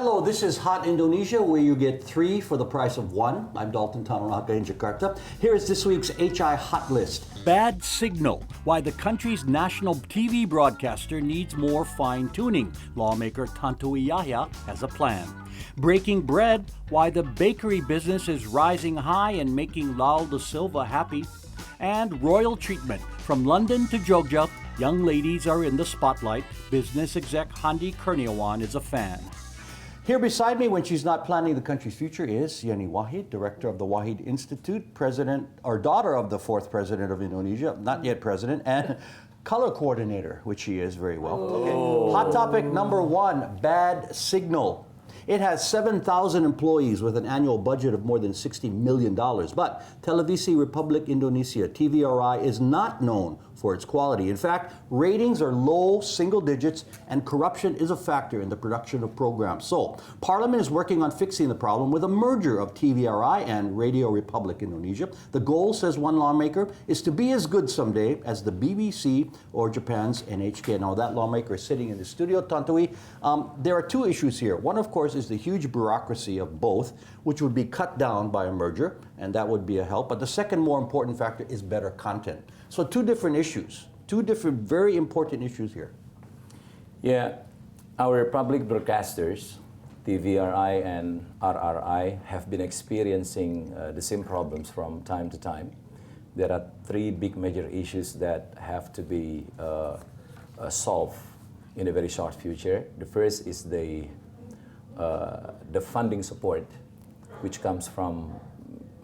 Hello, this is Hot Indonesia, where you get 3 for the price of 1. I'm Dalton Tanuraka in Jakarta. Here is this week's HI Hot List. Bad signal. Why the country's national TV broadcaster needs more fine-tuning. Lawmaker Tantowi Yahya has a plan. Breaking bread. Why the bakery business is rising high and making Lal da Silva happy. And royal treatment. From London to Jogja, young ladies are in the spotlight. Business exec Handi Kurniawan is a fan. Here beside me, when she's not planning the country's future, is Yeni Wahid, director of the Wahid Institute, president or daughter of the 4th president of Indonesia, not yet president, and color coordinator, which she is very well. Okay. Hot topic number 1, bad signal. It has 7,000 employees with an annual budget of more than $60 million. But Televisi Republik Indonesia, TVRI, is not known for its quality. In fact, ratings are low single digits, and corruption is a factor in the production of programs. So, Parliament is working on fixing the problem with a merger of TVRI and Radio Republic Indonesia. The goal, says one lawmaker, is to be as good someday as the BBC or Japan's NHK. Now, that lawmaker is sitting in the studio, Tantowi. There are 2 issues here. One, of course, is the huge bureaucracy of both, which would be cut down by a merger, and that would be a help. But the second more important factor is better content. So 2 different issues, 2 different very important issues here. Yeah, our public broadcasters, TVRI and RRI, have been experiencing the same problems from time to time. There are 3 big major issues that have to be solved in a very short future. The first is the funding support, which comes from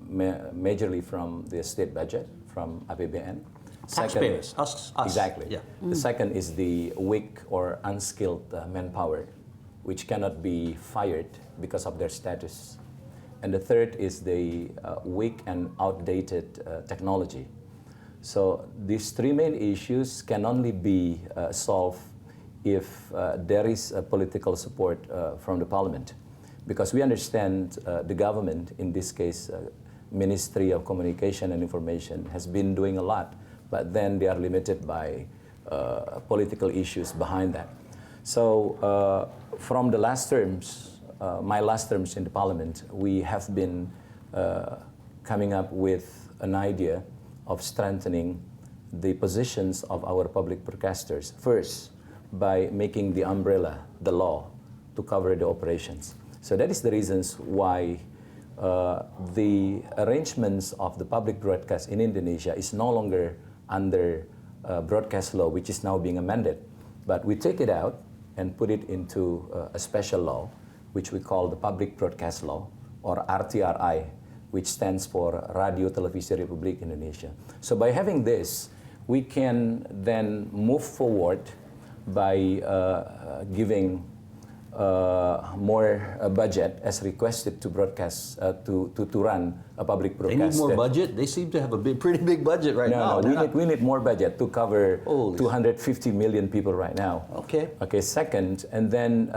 majorly from the state budget, from APBN. Taxpayers, us. Exactly. Yeah. The second is the weak or unskilled manpower, which cannot be fired because of their status. And the third is the weak and outdated technology. So these 3 main issues can only be solved if there is a political support from the parliament. Because we understand the government, in this case, Ministry of Communication and Information, has been doing a lot, but then they are limited by political issues behind that. So from the last terms, my last terms in the parliament, we have been coming up with an idea of strengthening the positions of our public broadcasters. First, by making the umbrella, the law, to cover the operations. So that is the reasons why the arrangements of the public broadcast in Indonesia is no longer under broadcast law, which is now being amended. But we take it out and put it into a special law, which we call the Public Broadcast Law, or RTRI, which stands for Radio Televisi Republik Indonesia. So by having this, we can then move forward by giving more budget as requested to broadcast, to run a public broadcast. They need more budget? They seem to have a pretty big budget right now. No, we need more budget to cover 250 million people right now. Okay. Okay, second, and then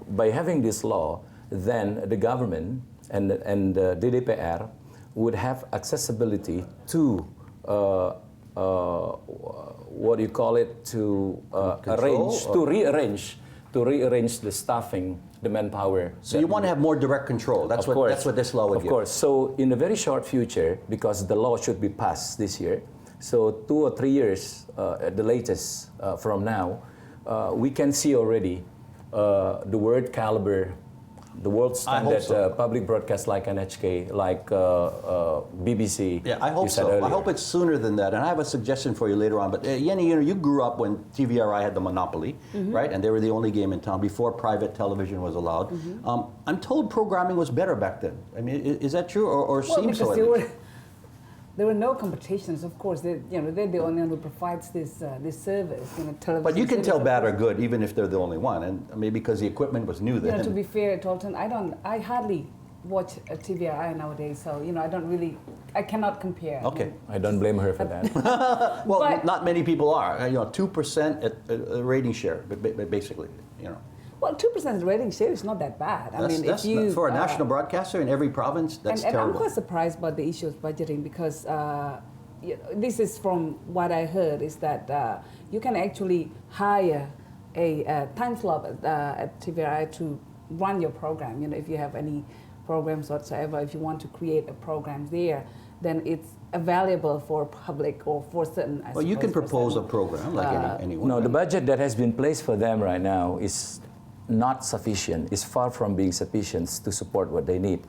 by having this law, then the government and the DPR would have accessibility to what do you call it, to rearrange the staffing, the manpower. So you want to have more direct control. That's what this law would give. Of course. So in a very short future, because the law should be passed this year, so 2 or 3 years at the latest from now, we can see already the world caliber, the world standard public broadcast like NHK, like BBC. Yeah, I hope so. Earlier. I hope it's sooner than that. And I have a suggestion for you later on. But Yeni, you grew up when TVRI had the monopoly, right? And they were the only game in town before private television was allowed. I'm told programming was better back then. I mean, is that true, or seems so? There were no competitions, of course. They're the only one who provides this service. Television. But you can tell bad or good even if they're the only one, and maybe because the equipment was new then. To be fair, Dalton, I hardly watch a TVRI nowadays, so I cannot compare. Okay, I don't blame her for that. Well, but not many people are. 2% at rating share, basically. Well, 2% rating share is not that bad. That's for a national broadcaster in every province, that's terrible. And I'm quite surprised by the issue of budgeting because this is from what I heard is that you can actually hire a time slot at TVRI to run your program. You know, if you have any programs whatsoever, if you want to create a program there, then it's available for public or for certain. Well, you can propose a program like anyone. No, right? the budget that has been placed for them right now is not sufficient. It's far from being sufficient to support what they need.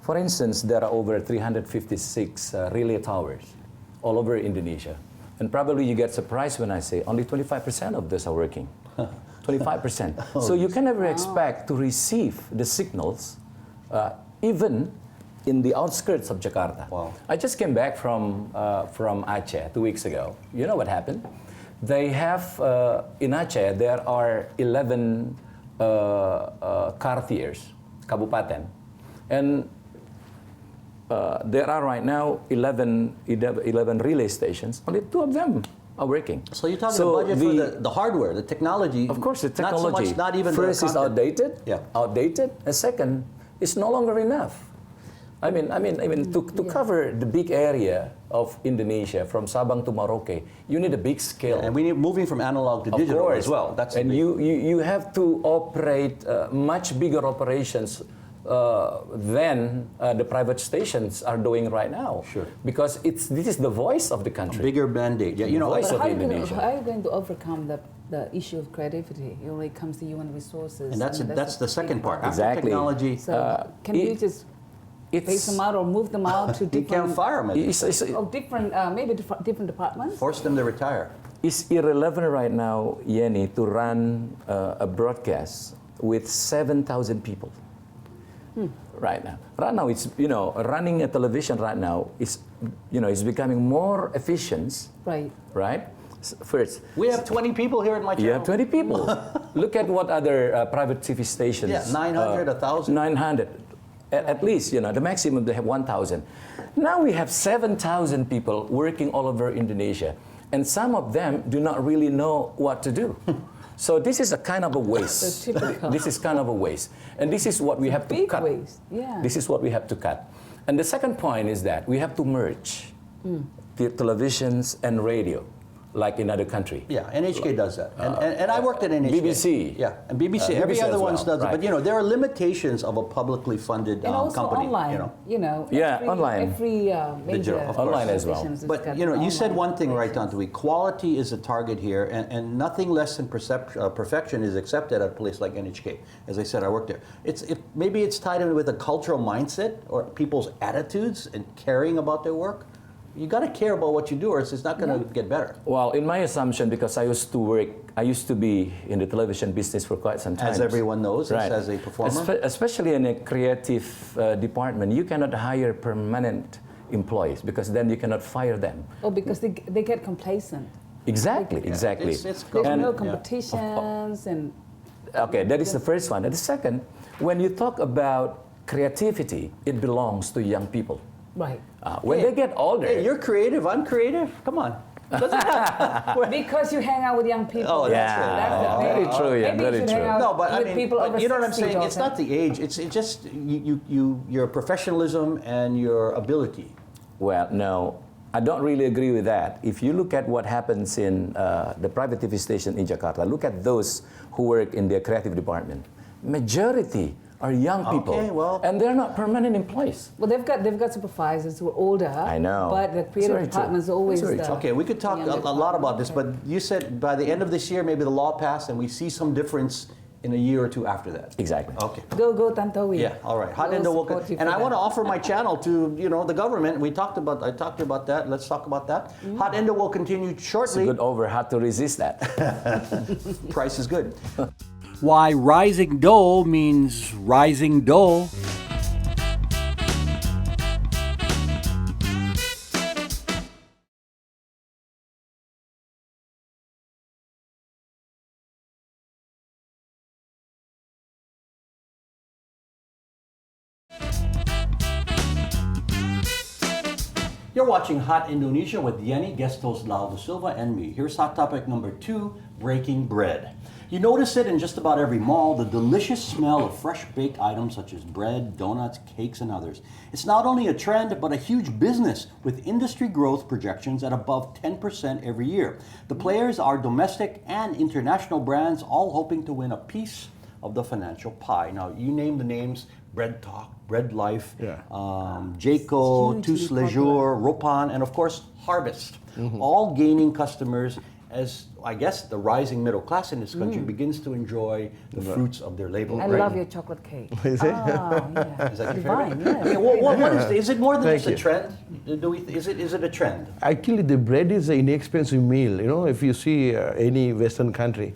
For instance, there are over 356 relay towers all over Indonesia. And probably you get surprised when I say only 25% of those are working. 25%. So you can never expect to receive the signals even in the outskirts of Jakarta. Wow. I just came back from Aceh 2 weeks ago. You know what happened? They have, in Aceh, there are 11 quartiers, kabupaten. And there are right now 11 relay stations. Only 2 of them are working. So you're talking the budget for the hardware, the technology. Of course, the technology. Not so much, not even first the is content. outdated. Yeah. Outdated. And second, it's no longer enough. I mean, to cover the big area of Indonesia from Sabang to Merauke, you need a big scale. And we need moving from analog to digital as well. That's and you have to operate much bigger operations than the private stations are doing right now. Sure. Because this is the voice of the country. bigger mandate. Yeah, you know, Voice of how are you Indonesia. going to overcome the issue of creativity? It only comes to human resources. and that's the second part. After Exactly. technology, So can we just phase them out or move them out to you can't different, fire them. maybe different departments? Force them to retire. It's irrelevant right now, Yenny, to run a broadcast with 7,000 people. Right now. Right now, it's, running a television right now is, is becoming more efficient. Right. Right? First, We have 20 people here at my channel. you have 20 people. Look at what other private TV stations. Yeah, 900, 1,000. 900. At least, the maximum they have 1,000. Now we have 7,000 people working all over Indonesia. And some of them do not really know what to do. So this is a kind of a waste. This is kind of a waste. And this is what we have to Big cut. waste, yeah. This is what we have to cut. And the second point is that we have to merge the televisions and radio, like in other country. Yeah, NHK does that. And I worked at NHK. BBC. Yeah, and BBC. Every BBC other as one well, does it. right. But, there are limitations of a publicly funded And also company. online, Yeah, online. Every major Digital, of course. Online as well. stations has But, got you said online one thing right, stations. Tantowi. Quality is a target here, and nothing less than perfection is accepted at a place like NHK. As I said, I worked there. Maybe it's tied in with a cultural mindset or people's attitudes and caring about their work. You got to care about what you do, or it's not going to get better. Well, in my assumption, because I used to be in the television business for quite some time. As everyone knows, Right. as a performer. Especially in a creative department, you cannot hire permanent employees because then you cannot fire them. Oh, because they get complacent. Exactly, exactly. It's There's And- no yeah. competitions and Okay, that is the first one. And the second, when you talk about creativity, it belongs to young people. right. When they get older, Hey, you're creative, I'm creative. Come on. Because you hang out with young people. Oh, that's Yeah. it. That's the thing. Very true, yeah, Maybe you very should true. hang out No, but I with mean, people over you know what I'm 60, saying? It's not Joseph. the age. It's just your professionalism and your ability. well, no, I don't really agree with that. If you look at what happens in the private TV station in Jakarta, look at those who work in the creative department. Majority are young people, Okay, well- and they're not permanent employees. Well, they've got supervisors who are older. I know. But the It's creative very true. department is always It's very the true. Okay, we could talk younger a lot about department. this, but you said by the end of this year, maybe the law passed, and we see some difference in a year or two after that. Exactly. Okay. Go Tantowi. Yeah, all right. Hot We'll Indo will, support you and for I want to that. offer my channel to the government. I talked to you about that. Let's talk about that. Hot Indo will continue It's a shortly. good over, hard to resist that. Price is good. Why rising dole means rising dole. You're watching Hot Indonesia with Yenny, guest host Lau da Silva, and me. Here's hot topic number 2, breaking bread. You notice it in just about every mall, the delicious smell of fresh baked items such as bread, donuts, cakes, and others. It's not only a trend, but a huge business with industry growth projections at above 10% every year. The players are domestic and international brands, all hoping to win a piece of the financial pie. Now, you name the names: Bread Talk, Bread Life, Yeah. Jayco, Hugely Tous Les Jours, Ropan, and of course Harvest, all gaining customers as, I guess, the rising middle class in this country begins to enjoy the fruits of their labor. I right? love your chocolate cake. Is it? Oh, yeah. Is that your Divine, favorite? yes. Yeah, what is it more than Thank just a you. trend? Is it a trend? Actually, the bread is an inexpensive meal. You know, if you see any Western country,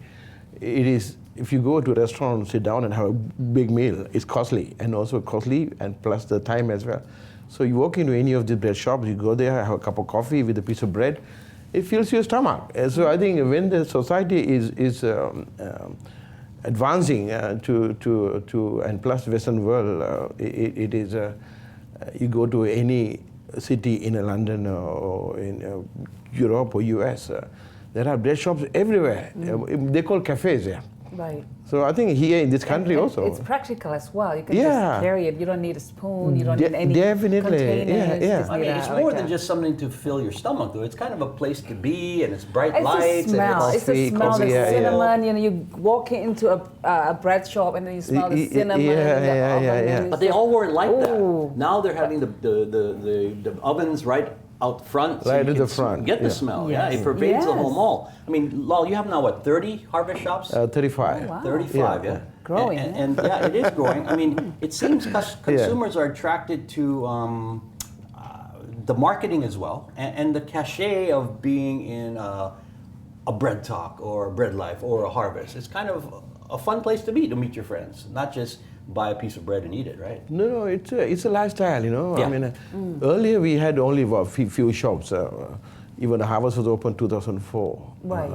it is. If you go to a restaurant, sit down and have a big meal, it's costly and plus the time as well. So you walk into any of the bread shops, you go there, have a cup of coffee with a piece of bread, it fills your stomach. So I think when the society is advancing to and plus Western world, it is. You go to any city in London or in Europe or US, there are bread shops everywhere. They call cafes. Yeah. Right. So I think here in this country And also. it's practical as well. You can Yeah. just carry it. You don't need a spoon. You don't need any Definitely. containers. Yeah, You yeah. just I mean, need it's a- more like than a- just something to fill your stomach, though. It's kind of a place to be, and it's bright It's lights. the smell. And It's the coffee, smell, coffee, the yeah, yeah. cinnamon. You know, you walk into a bread shop and then you smell the cinnamon. Yeah, the yeah, oven, yeah, and yeah. it's But they just- all weren't like Ooh. that. Now they're having the ovens right out front. Right you at can the front, Get the yeah. smell. Yes. Yeah, it pervades the whole Yes. mall. I mean, Lal, you have now, what, 30 Harvest shops? 35. Oh, wow. 35, yeah. Growing, And yeah, it is growing. I mean, it seems consumers are attracted to the marketing as well, and the cachet of being in a Bread Talk or a Bread Life or a Harvest. It's kind of a fun place to be, to meet your friends, not just buy a piece of bread and eat it, right? No, it's a lifestyle, you know. Yeah. I mean, earlier we had only a few shops. Even the Harvest was open 2004. Right.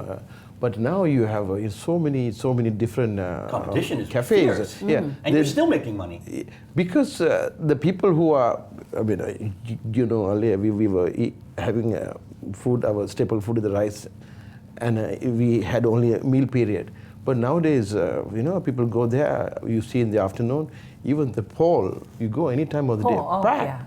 But now you have so many different Competition is cafes. fierce. Yeah, And you're There's- still making money. because the people who are, I mean, you know, earlier we were having food, our staple food is the rice, and we had only a meal period. But nowadays, you know, people go there, you see in the afternoon, even the pole, you go any time of the day, Oh, packed, yeah.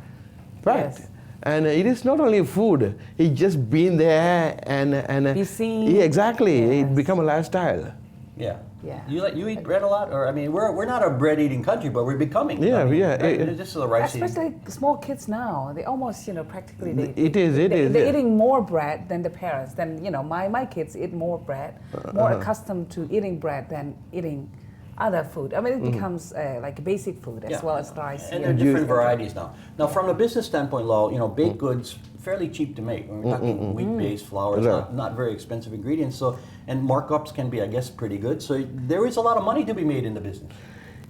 packed. Yes. And it is not only food, it's just being there and Be seen. Yeah, exactly, Yes. it become a lifestyle. Yeah. Yeah. You eat bread a lot, or I mean, we're not a bread eating country, but we're becoming. Yeah, I mean, yeah, right? yeah. This is a rice eating. Especially small kids now, they almost, you know, practically they, It is, they're yeah. eating more bread than the parents. Than, you know, my kids eat more bread, more accustomed to eating bread than eating other food. I mean, it becomes like a basic food as Yeah. well as rice. And yeah. there are different varieties now. Now, from a business standpoint, Lal, you know, baked goods fairly cheap to make. We're talking wheat-based flours, Right. not very expensive ingredients. So, and markups can be, I guess, pretty good. So there is a lot of money to be made in the business.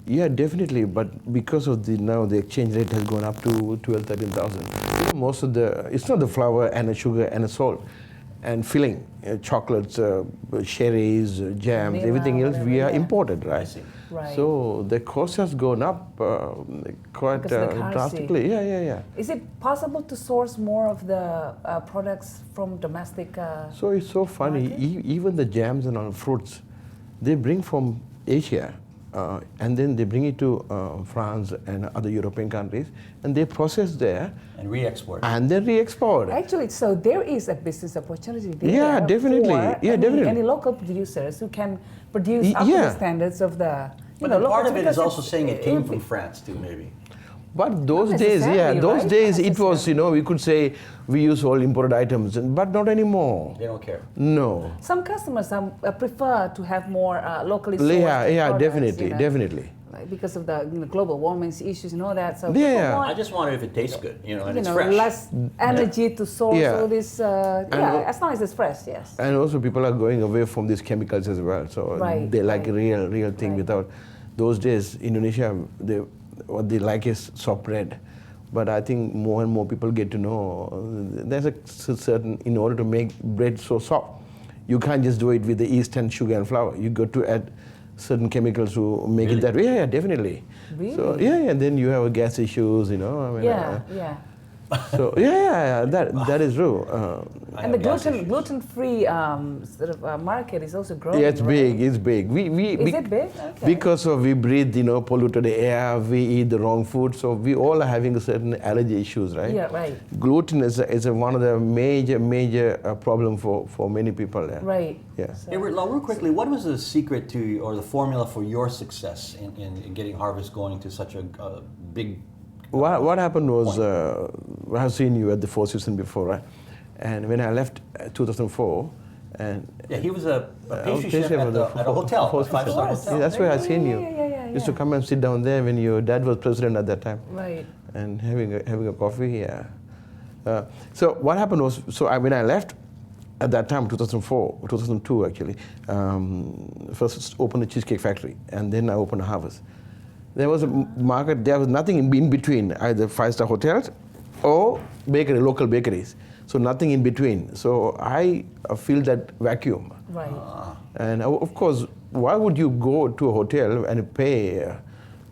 Yeah, definitely. But because of now the exchange rate has gone up to 12, 13,000. Most of it's not the flour and the sugar and the salt and filling, chocolates, sherries, jams, Vanilla, everything else we whatever, are yeah. imported, right? see. Right. So the cost has gone up quite Because of the currency. drastically. Yeah. Is it possible to source more of the products from domestic? So it's so funny. market? Even the jams and all fruits, they bring from Asia, and then they bring it to France and other European countries, and they process there, And re-export. and then re-export. Actually, so there is a business opportunity there. Yeah, definitely. For Yeah, definitely. Any local producers who can produce up to Yeah. the standards of the. But know, then part locals, of it is because also it's- saying it came would from be- France too, maybe. But those Not days, necessarily, those right? days Not it was, you know, we could say we use all imported items, but not anymore. They don't care. No. Some customers prefer to have more locally sourced Yeah, products, definitely, you know, definitely. like because of the global warming issues and all that. So Yeah. people want, I just wonder if it tastes good, you know, and you it's know, fresh. less energy to source Yeah. all this. As long as it's fresh, yes. And also people are going away from these chemicals as well. So Right, they like right. real thing Right. without. Those days, Indonesia, what they like is soft bread. But I think more and more people get to know there's a certain, in order to make bread so soft, you can't just do it with the yeast and sugar and flour. You got to add certain chemicals to make Really? it that way. Yeah, definitely. So Really? yeah, and then you have gas issues, you know. I mean, Yeah, yeah. So that is true. And the gluten-free sort of market is also growing. Yeah, it's right? big. It's big. Is it big? Okay. Because of we breathe, polluted air. We eat the wrong food, so we all are having certain allergy issues, right? Yeah, right. Gluten is one of the major problem for many people. Yeah. Right. Yeah. So- Hey, real quickly, what was the secret to, or the formula for your success in getting Harvest going to such a big? What happened was, I've seen you at the Four Seasons before, right? And when I left 2004, and Yeah, he was a pastry pastry chef at a hotel, Four a five-star Seasons. hotel. Yeah, that's where I seen you. Yeah. Used to come and sit down there when your dad was president at that time. Right. And having a coffee. Yeah. So what happened was, when I left at that time, 2004, 2002 actually, first opened the Cheesecake Factory, and then I opened a Harvest. There was a market. There was nothing in between, either five-star hotels or local bakeries. So nothing in between. So I feel that vacuum. Right. And of course, why would you go to a hotel and pay,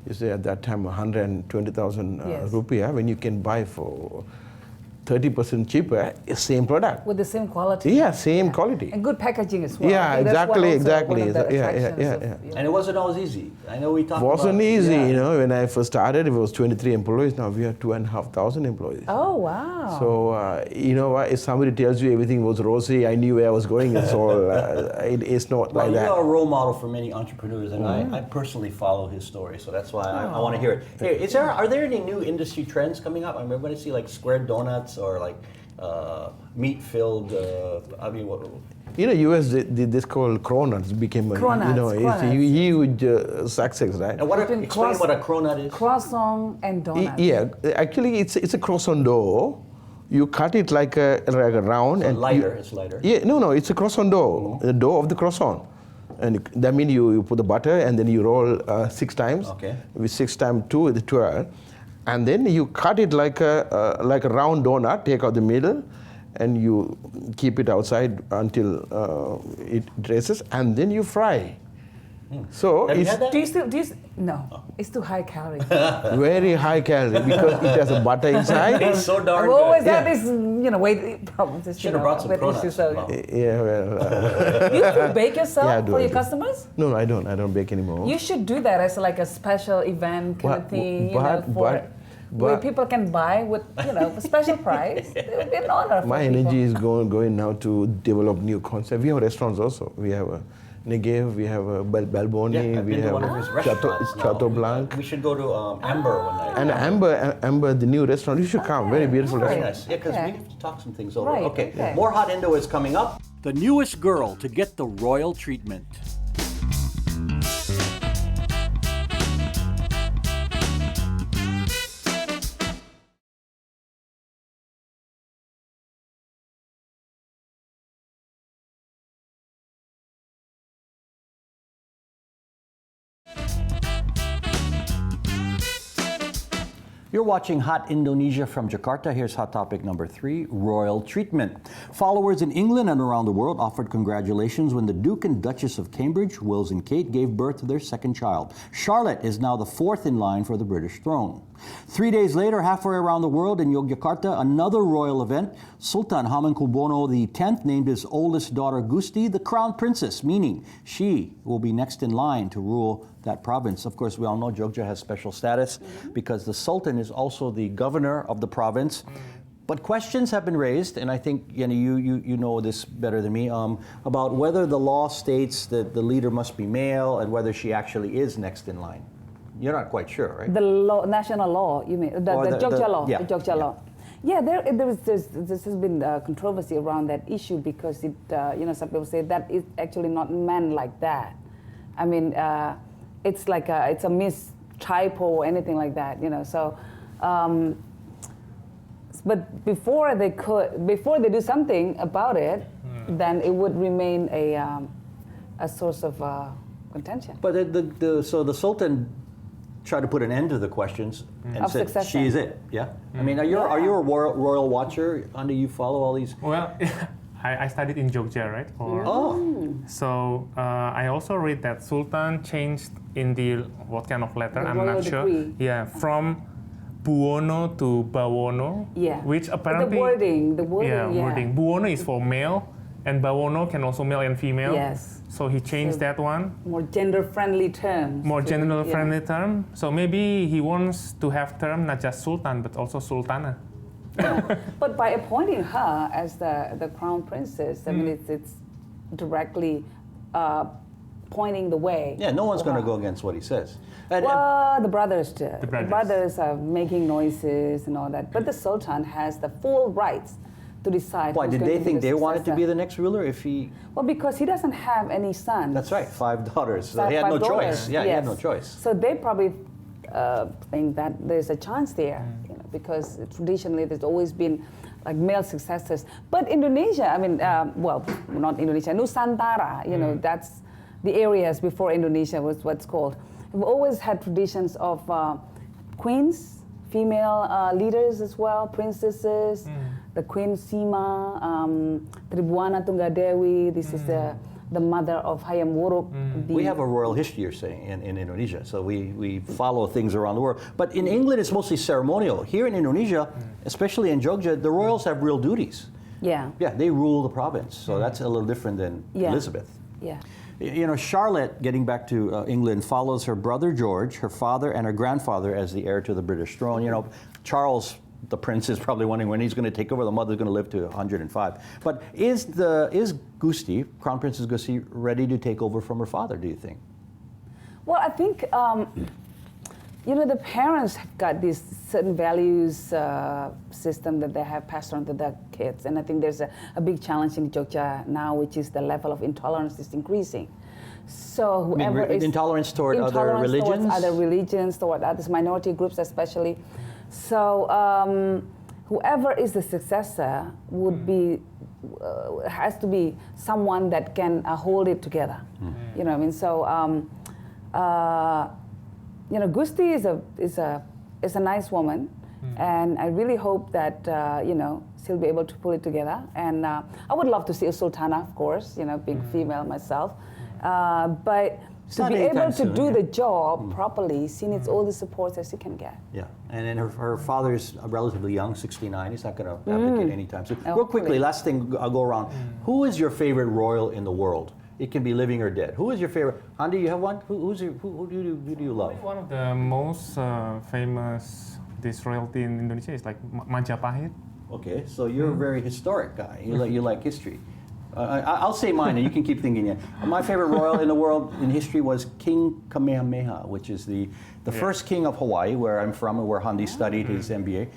you say at that time, 120,000 Yes. rupiah when you can buy for 30% cheaper, same product? With the same quality. Yeah, same quality. And good packaging as well. Yeah, I think that's what exactly. also one of the Yeah, attractions of, And it wasn't always easy. I know we talked Wasn't about... easy, yeah. When I first started, it was 23 employees. Now we have 2,500 employees. Oh, wow. So, if somebody tells you everything was rosy, I knew where I was going. It's all, it's not Well, like that. you're a role model for many entrepreneurs, and I personally follow his story, so that's why I want to hear it. Hey, are there any new industry trends coming up? I'm going to see like square donuts or like meat-filled. What? US did this called cronuts became it's a huge success, right? And explain what a cronut is. Croissant and donuts. Yeah, actually it's a croissant dough. You cut it like a round. So and lighter, it's lighter. Yeah, no, it's a croissant dough, the dough of the croissant. And that means you put the butter and then you roll 6 times. Okay. With 6 times 2 is 12. And then you cut it like a round donut, take out the middle, and you keep it outside until it dresses, and then you fry. So Have you it's had that? No, it's too high calorie. very high calorie because it has a butter inside. It's so darn I've always good. had this, weight problems. Should have brought some cronuts. Wow. Yeah, well, You still bake yourself Yeah, I do, for I your do. customers? no, I don't bake anymore. You should do that as like a special event kind of thing, where people can buy with, a special price. It would be an honor for My people. energy is going now to develop new concepts. We have restaurants also. We have a Negev, we have a Balboni, Yeah, I've we been to have one of his restaurants now. Chateau Blanc. We should go to Amber one night. And Amber, the new restaurant, you should come. Very beautiful Very restaurant. nice. Yeah, because Okay. we have to talk some things over. Right, Okay. okay. More Hot Indo is coming up. The newest girl to get the royal treatment. You're watching Hot Indonesia from Jakarta. Here's hot topic number 3, royal treatment. Followers in England and around the world offered congratulations when the Duke and Duchess of Cambridge, Wills and Kate, gave birth to their second child. Charlotte is now the 4th in line for the British throne. 3 days later, halfway around the world in Yogyakarta, another royal event, Sultan Hamengkubuwono X named his oldest daughter Gusti the crown princess, meaning she will be next in line to rule that province. Of course, we all know Jogja has special status because the Sultan is also the governor of the province. But questions have been raised, and I think you know this better than me, about whether the law states that the leader must be male and whether she actually is next in line. You're not quite sure, right? The national law, you mean? The Jogja law. yeah, The Jogja law. Yeah, there has been controversy around that issue because it, some people say that is actually not meant like that. I mean, it's like it's a mistypo or anything like that, So, but before they do something about it, then it would remain a source of contention. But so the Sultan tried to put an end to the questions and Of said succession. she is it. Yeah. I mean, are you a royal watcher? Do you follow all these? Well, I studied in Jogja, right? So I also read that Sultan changed in the what kind of letter? The I'm royal not sure. decree. Yeah, from Buono to Bawono, Yeah. which apparently the wording, yeah, yeah. wording. Buono is for male, and Bawono can also male and female. Yes. So he changed So- that one. More gender-friendly terms. More to- gender-friendly term. So maybe he wants to have term not just Sultan but also Sultana. Yeah. But by appointing her as the crown princess, I mean, it's directly pointing the way. Yeah, no one's for going to her. go against what he says. And- Well, the brothers do. The brothers. brothers are making noises and all that. But the Sultan has the full rights to decide. Why, who's did going they to think the they wanted to be successor. the next ruler if he... Well, because he doesn't have any sons. That's right, 5 daughters. So Five- he had five no daughters, choice. Yeah, he had yes. no choice. So they probably think that there's a chance there, you know, because traditionally there's always been like male successors. But Indonesia, I mean, well, not Indonesia, Nusantara, you know, that's the areas before Indonesia was what's called. We've always had traditions of queens, female leaders as well, princesses, the Queen Sima, Tribuana Tunggadewi, this is the mother of Hayam Wuruk. We have a royal history, you're saying, in Indonesia. So we follow things around the world. But in England, it's mostly ceremonial. Here in Indonesia, especially in Jogja, the royals have real duties. Yeah, Yeah, they rule the province. So that's a little different than Yeah. Elizabeth. yeah. You know, Charlotte, getting back to England, follows her brother George, her father, and her grandfather as the heir to the British throne. You know, Charles, the prince, is probably wondering when he's going to take over. The mother's going to live to 105. But is Gusti, Crown Princess Gusti, ready to take over from her father, do you think? Well, I think, you know, the parents have got this certain values system that they have passed on to their kids. And I think there's a big challenge in Jogja now, which is the level of intolerance is increasing. So whoever is... intolerance toward other intolerance religions? towards other religions, toward other minority groups especially. So whoever is the successor would be, has to be someone that can hold it together. You know what I mean? So, you know, Gusti is a nice woman, and I really hope that you know, she'll be able to pull it together. And I would love to see a sultana, of course, you know, being female myself, but to not be anytime able to soon, do yeah. the job properly, she needs all the support that she can get. Yeah, and then her father's relatively young, 69. He's not going to abdicate anytime soon. Real quickly, Hopefully. last thing, I'll go around. Who is your favorite royal in the world? It can be living or dead. Who is your favorite? Andy, you have one? Who do you love? One of the most famous this royalty in Indonesia is like Majapahit. Okay, so you're a very historic guy. You like history. I'll say mine, and you can keep thinking it. My favorite royal in the world in history was King Kamehameha, which is the first king of Hawaii, where I'm from, and where Handi studied his MBA.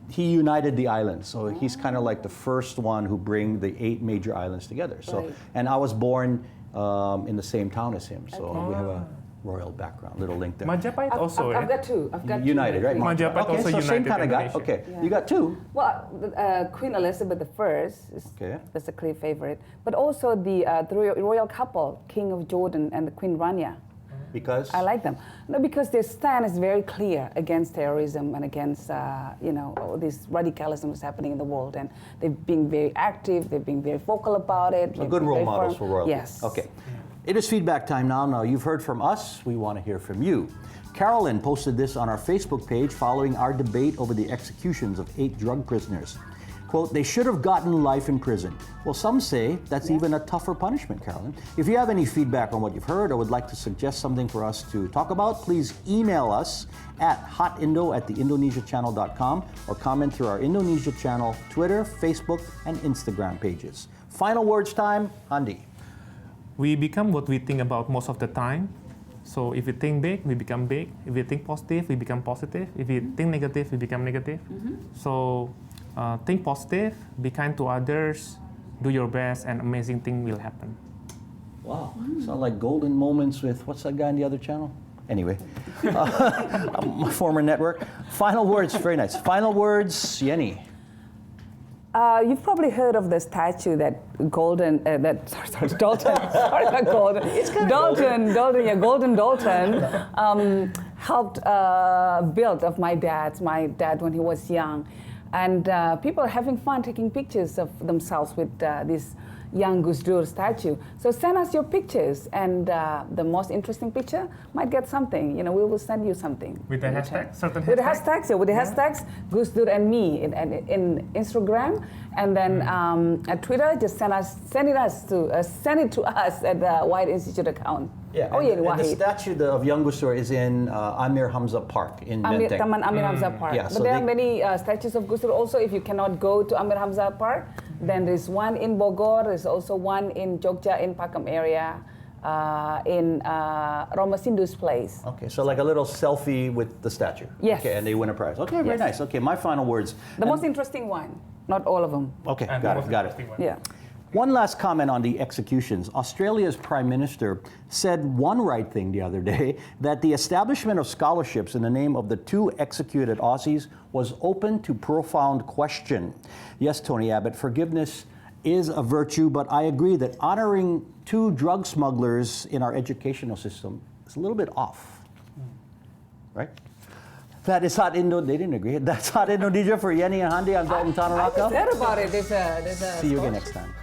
He united the islands, so he's kind of like the first one who bring the 8 major islands together. So, Right. and I was born in the same town as him, so we have a royal background, little link there. Majapahit also, I've got two. I've got United, two. right? Majapahit okay, also so same united kind of guy. Indonesia. Okay, Yeah. you got 2. Well, Queen Elizabeth I is Okay. that's a clear favorite, but also the royal couple, King of Jordan and the Queen Rania. Because I like them. No, because their stand is very clear against terrorism and against, you know, all this radicalism that's happening in the world. And they've been very active, they've been very vocal about it. So they've good been role very models firm. for royalty. Yes. Okay. It is feedback time now. Now, you've heard from us. We want to hear from you. Carolyn posted this on our Facebook page following our debate over the executions of 8 drug prisoners. Quote, they should have gotten life in prison. Well, some say that's even a tougher punishment, Carolyn. If you have any feedback on what you've heard or would like to suggest something for us to talk about, please email us at hotindo@theindonesiachannel.com or comment through our Indonesia channel, Twitter, Facebook, and Instagram pages. Final words time, Handi. We become what we think about most of the time. So if we think big, we become big. If we think positive, we become positive. If we think negative, we become negative. So think positive, be kind to others, do your best, and amazing thing will happen. Wow, sound like golden moments with, what's that guy on the other channel? Anyway, my former network. Final words, very nice. Final words, Yenny. You've probably heard of the statue that Dalton, sorry, not Golden. It's kind of Golden Dalton helped build of my dad when he was young. And people are having fun taking pictures of themselves with this, young Gus Dur statue. So send us your pictures, and the most interesting picture might get something. We will send you something. With the hashtag, certain with the hashtag? hashtags, yeah, with the hashtags Gus Dur and me in Instagram, and then at Twitter, just send it to us at the White Institute account. Yeah, oh, and, yeah, and the Wahid. statue of young Gus Dur is in Amir Hamza Park in Menteng. Taman Amir Hamza Park. Yeah, But so there they- are many statues of Gus Dur also. If you cannot go to Amir Hamza Park, then there's one in Bogor. There's also one in Jogja in Pakem area, in Roma Sindu's place. Okay, so like a little selfie with the statue. Yes. Okay, and they win a prize. Okay, very Yes. nice. Okay, my final words. The most interesting one, not all of them. Okay, And got the it, most got it. interesting one. Yeah. One last comment on the executions. Australia's Prime Minister said one right thing the other day, that the establishment of scholarships in the name of the 2 executed Aussies was open to profound question. Yes, Tony Abbott, forgiveness is a virtue, but I agree that honoring 2 drug smugglers in our educational system is a little bit off. Right? That is Hot Indo. They didn't agree. That's Hot Indonesia for Yenny and Handi. I'm Dalton I Tanaraka. just heard about it. There's a See you again next time.